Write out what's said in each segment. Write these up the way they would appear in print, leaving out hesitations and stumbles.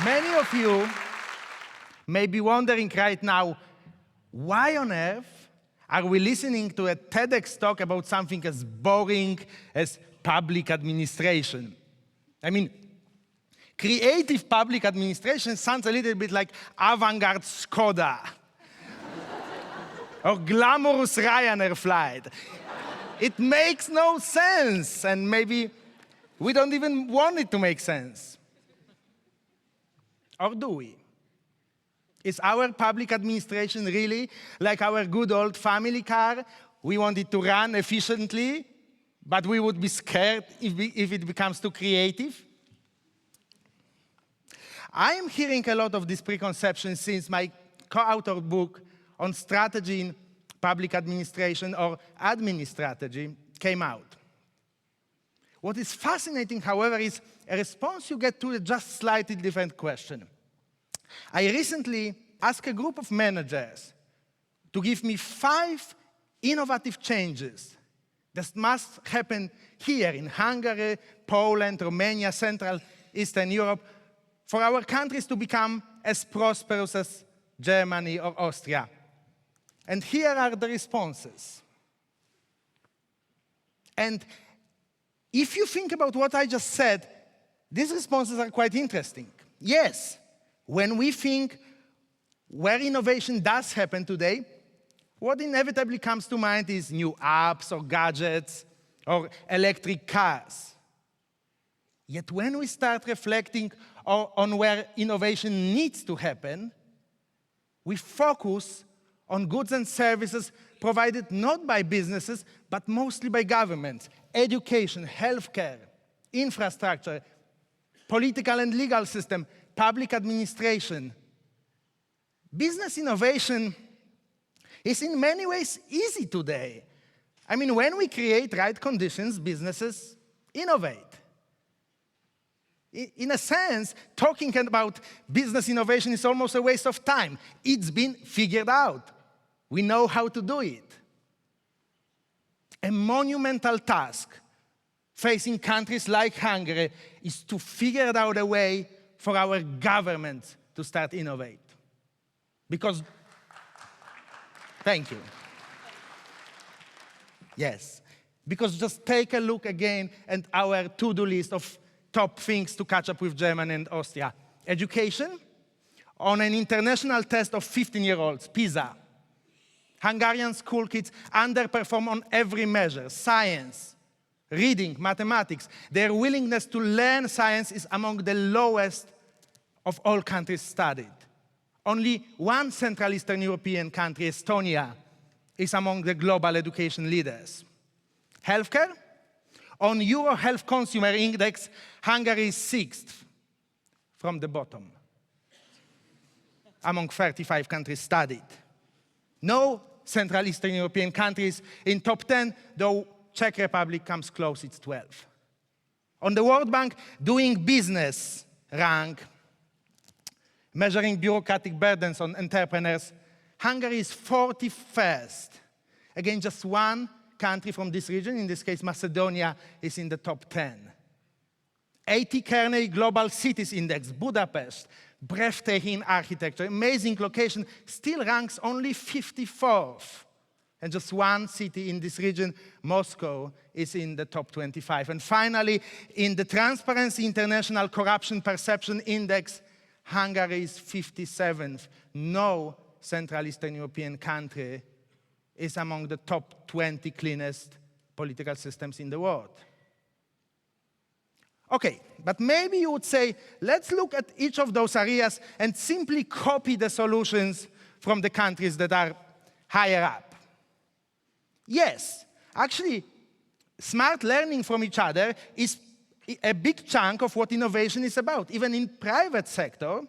Many of you may be wondering right now, why on earth are we listening to a TEDx talk about something as boring as public administration? I mean, creative public administration sounds a little bit like avant-garde Skoda or glamorous Ryanair flight. It makes no sense, and maybe we don't even want it to make sense. Or do we? Is our public administration really like our good old family car? We want it to run efficiently, but we would be scared if it becomes too creative? I am hearing a lot of these preconceptions since my co-authored book on strategy in public administration, or Administrategy, came out. What is fascinating, however, is a response you get to a just slightly different question. I recently asked a group of managers to give me 5 innovative changes that must happen here in Hungary, Poland, Romania, Central, Eastern Europe, for our countries to become as prosperous as Germany or Austria. And here are the responses. And if you think about what I just said, these responses are quite interesting. Yes, when we think where innovation does happen today, what inevitably comes to mind is new apps or gadgets or electric cars. Yet when we start reflecting on where innovation needs to happen, we focus on goods and services provided not by businesses, but mostly by governments: education, healthcare, infrastructure, political and legal system, public administration. Business innovation is in many ways easy today. I mean, when we create right conditions, businesses innovate. In a sense, talking about business innovation is almost a waste of time. It's been figured out. We know how to do it. A monumental task facing countries like Hungary is to figure out a way for our government to start innovate. Because, thank you. Yes, because just take a look again at our to-do list of top things to catch up with Germany and Austria. Education, on an international test of 15-year-olds, PISA. Hungarian school kids underperform on every measure: science, reading, mathematics. Their willingness to learn science is among the lowest of all countries studied. Only one Central Eastern European country, Estonia, is among the global education leaders. Healthcare? On Euro Health Consumer Index, Hungary is 6th from the bottom among 35 countries studied. No Central Eastern European countries in top 10, though Czech Republic comes close, it's 12. On the World Bank Doing Business rank, measuring bureaucratic burdens on entrepreneurs, Hungary is 41st. Again, just one country from this region, in this case Macedonia, is in the top 10. 80 Kearney Global Cities Index, Budapest, breathtaking architecture, amazing location, still ranks only 54th. And just one city in this region, Moscow, is in the top 25. And finally, in the Transparency International Corruption Perception Index, Hungary is 57th. No Central Eastern European country is among the top 20 cleanest political systems in the world. Okay, but maybe you would say, let's look at each of those areas and simply copy the solutions from the countries that are higher up. Yes, actually, smart learning from each other is a big chunk of what innovation is about. Even in private sector,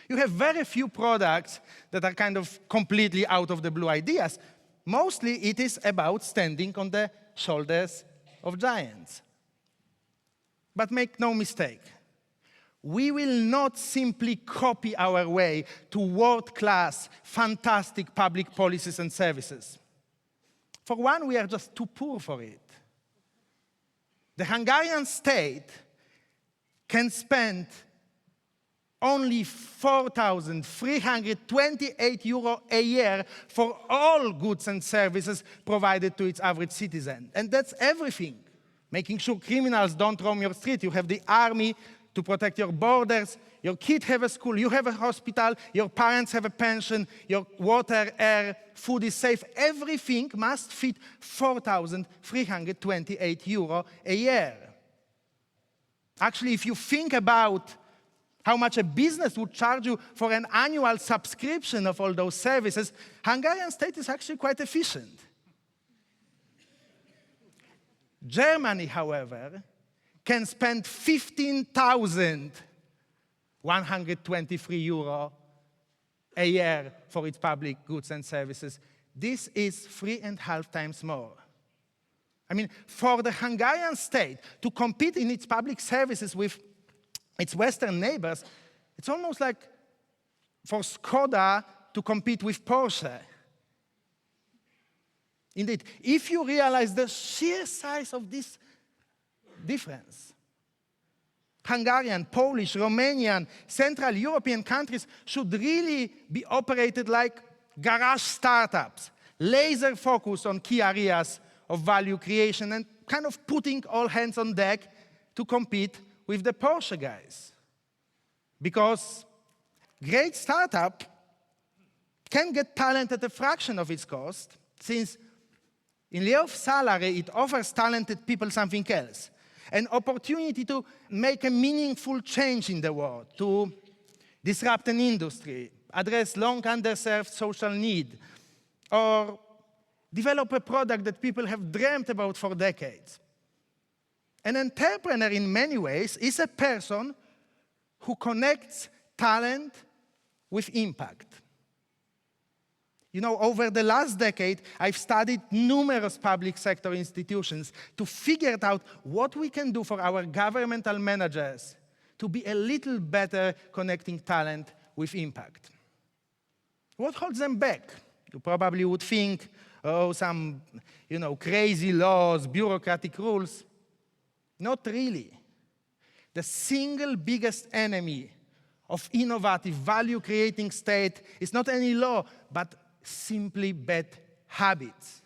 you have very few products that are kind of completely out of the blue ideas. Mostly it is about standing on the shoulders of giants. But make no mistake, we will not simply copy our way to world-class, fantastic public policies and services. For one, we are just too poor for it. The Hungarian state can spend only 4,328 euro a year for all goods and services provided to its average citizen. And that's everything. Making sure criminals don't roam your street. You have the army to protect your borders. Your kids have a school. You have a hospital. Your parents have a pension. Your water, air, food is safe. Everything must fit 4,328 euro a year. Actually, if you think about how much a business would charge you for an annual subscription of all those services, Hungarian state is actually quite efficient. Germany, however, can spend 15,123 euro a year for its public goods and services. This is 3.5 times more. I mean, for the Hungarian state to compete in its public services with its Western neighbors, it's almost like for Skoda to compete with Porsche. Indeed, if you realize the sheer size of this difference, Hungarian, Polish, Romanian, Central European countries should really be operated like garage startups, laser focused on key areas of value creation and kind of putting all hands on deck to compete with the Porsche guys. Because great startup can get talent at a fraction of its cost, since in lieu of salary, it offers talented people something else. An opportunity to make a meaningful change in the world, to disrupt an industry, address long underserved social need, or develop a product that people have dreamt about for decades. An entrepreneur, in many ways, is a person who connects talent with impact. You know, over the last decade, I've studied numerous public sector institutions to figure out what we can do for our governmental managers to be a little better connecting talent with impact. What holds them back? You probably would think, oh, some, crazy laws, bureaucratic rules. Not really. The single biggest enemy of innovative, value-creating state is not any law, but simply bad habits.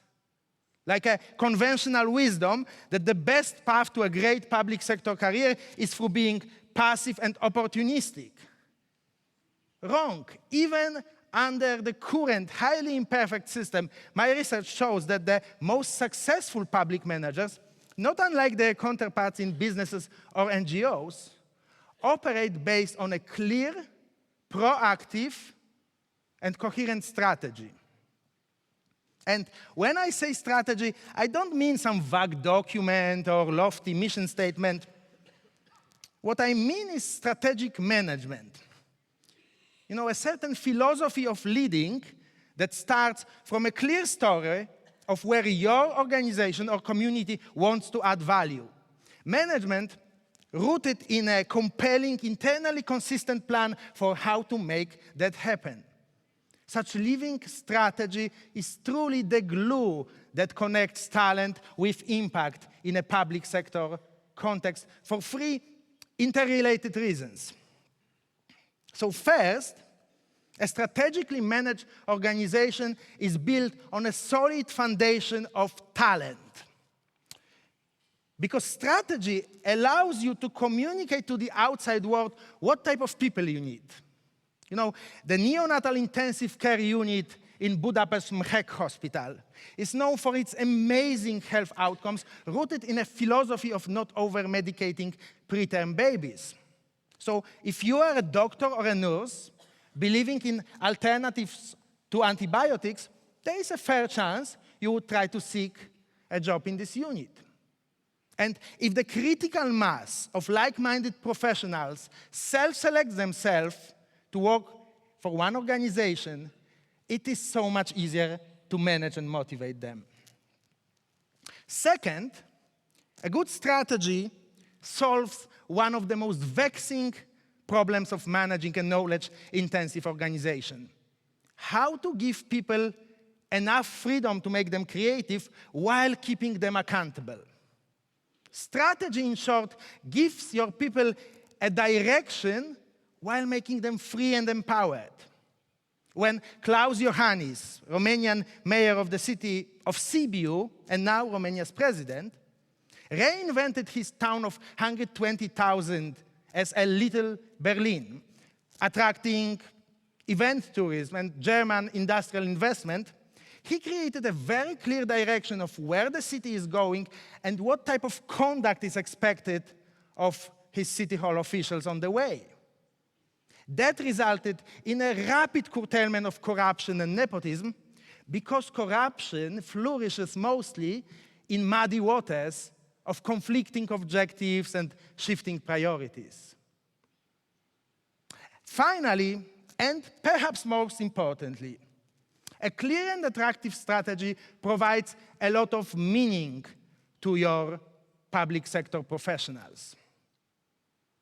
Like a conventional wisdom that the best path to a great public sector career is through being passive and opportunistic. Wrong. Even under the current, highly imperfect system, my research shows that the most successful public managers, not unlike their counterparts in businesses or NGOs, operate based on a clear, proactive, and coherent strategy. And when I say strategy, I don't mean some vague document or lofty mission statement. What I mean is strategic management. A certain philosophy of leading that starts from a clear story of where your organization or community wants to add value. Management rooted in a compelling, internally consistent plan for how to make that happen. Such living strategy is truly the glue that connects talent with impact in a public sector context for three interrelated reasons. So first, a strategically managed organization is built on a solid foundation of talent. Because strategy allows you to communicate to the outside world what type of people you need. The neonatal intensive care unit in Budapest Mhek Hospital is known for its amazing health outcomes rooted in a philosophy of not over-medicating preterm babies. So if you are a doctor or a nurse believing in alternatives to antibiotics, there is a fair chance you would try to seek a job in this unit. And if the critical mass of like-minded professionals self-select themselves to work for one organization, it is so much easier to manage and motivate them. Second, a good strategy solves one of the most vexing problems of managing a knowledge-intensive organization. How to give people enough freedom to make them creative while keeping them accountable. Strategy, in short, gives your people a direction while making them free and empowered. When Klaus Iohannis, Romanian mayor of the city of Sibiu, and now Romania's president, reinvented his town of 120,000 as a little Berlin, attracting event tourism and German industrial investment, he created a very clear direction of where the city is going and what type of conduct is expected of his city hall officials on the way. That resulted in a rapid curtailment of corruption and nepotism, because corruption flourishes mostly in muddy waters of conflicting objectives and shifting priorities. Finally, and perhaps most importantly, a clear and attractive strategy provides a lot of meaning to your public sector professionals.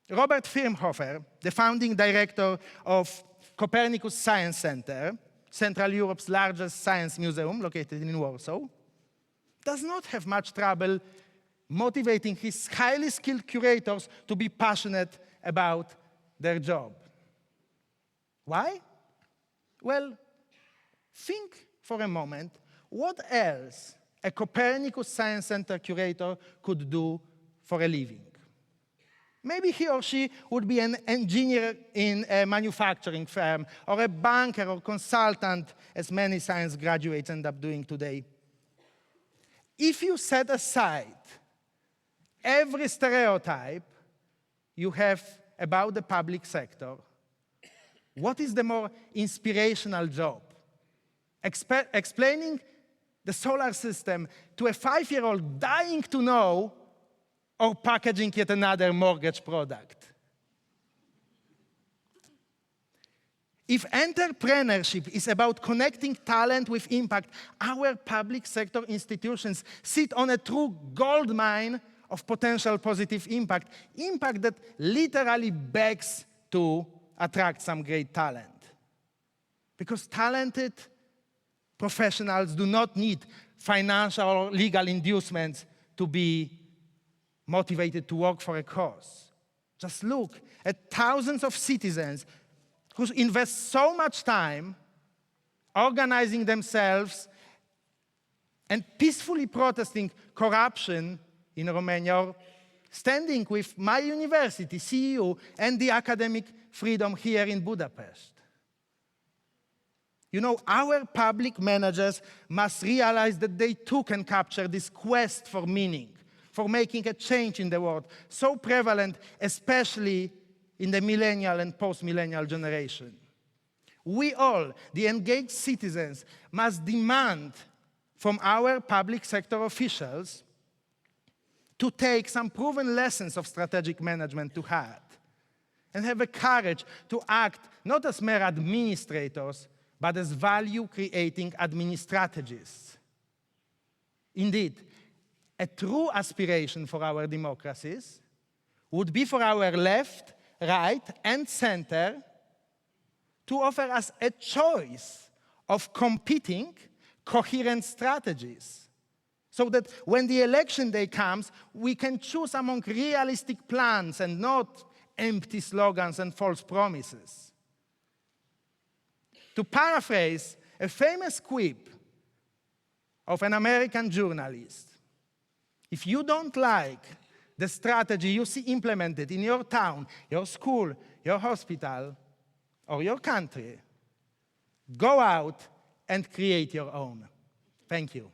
Robert Firmhofer, the founding director of Copernicus Science Center, Central Europe's largest science museum located in Warsaw, does not have much trouble motivating his highly skilled curators to be passionate about their job. Why? Well, think for a moment what else a Copernicus Science Center curator could do for a living. Maybe he or she would be an engineer in a manufacturing firm, or a banker or consultant, as many science graduates end up doing today. If you set aside every stereotype you have about the public sector, what is the more inspirational job? Explaining the solar system to a 5-year-old dying to know, or packaging yet another mortgage product? If entrepreneurship is about connecting talent with impact, our public sector institutions sit on a true gold mine of potential positive impact, impact that literally begs to attract some great talent. Because talented professionals do not need financial or legal inducements to be motivated to work for a cause. Just look at thousands of citizens who invest so much time organizing themselves and peacefully protesting corruption in Romania, or standing with my university, CEU, and the academic freedom here in Budapest. You know, our public managers must realize that they too can capture this quest for meaning, for making a change in the world, so prevalent, especially in the millennial and post-millennial generation. We all, the engaged citizens, must demand from our public sector officials to take some proven lessons of strategic management to heart and have the courage to act not as mere administrators, but as value-creating administrategists. Indeed, a true aspiration for our democracies would be for our left, right, and center to offer us a choice of competing, coherent strategies, so that when the election day comes, we can choose among realistic plans and not empty slogans and false promises. To paraphrase a famous quip of an American journalist, if you don't like the strategy you see implemented in your town, your school, your hospital, or your country, go out and create your own. Thank you.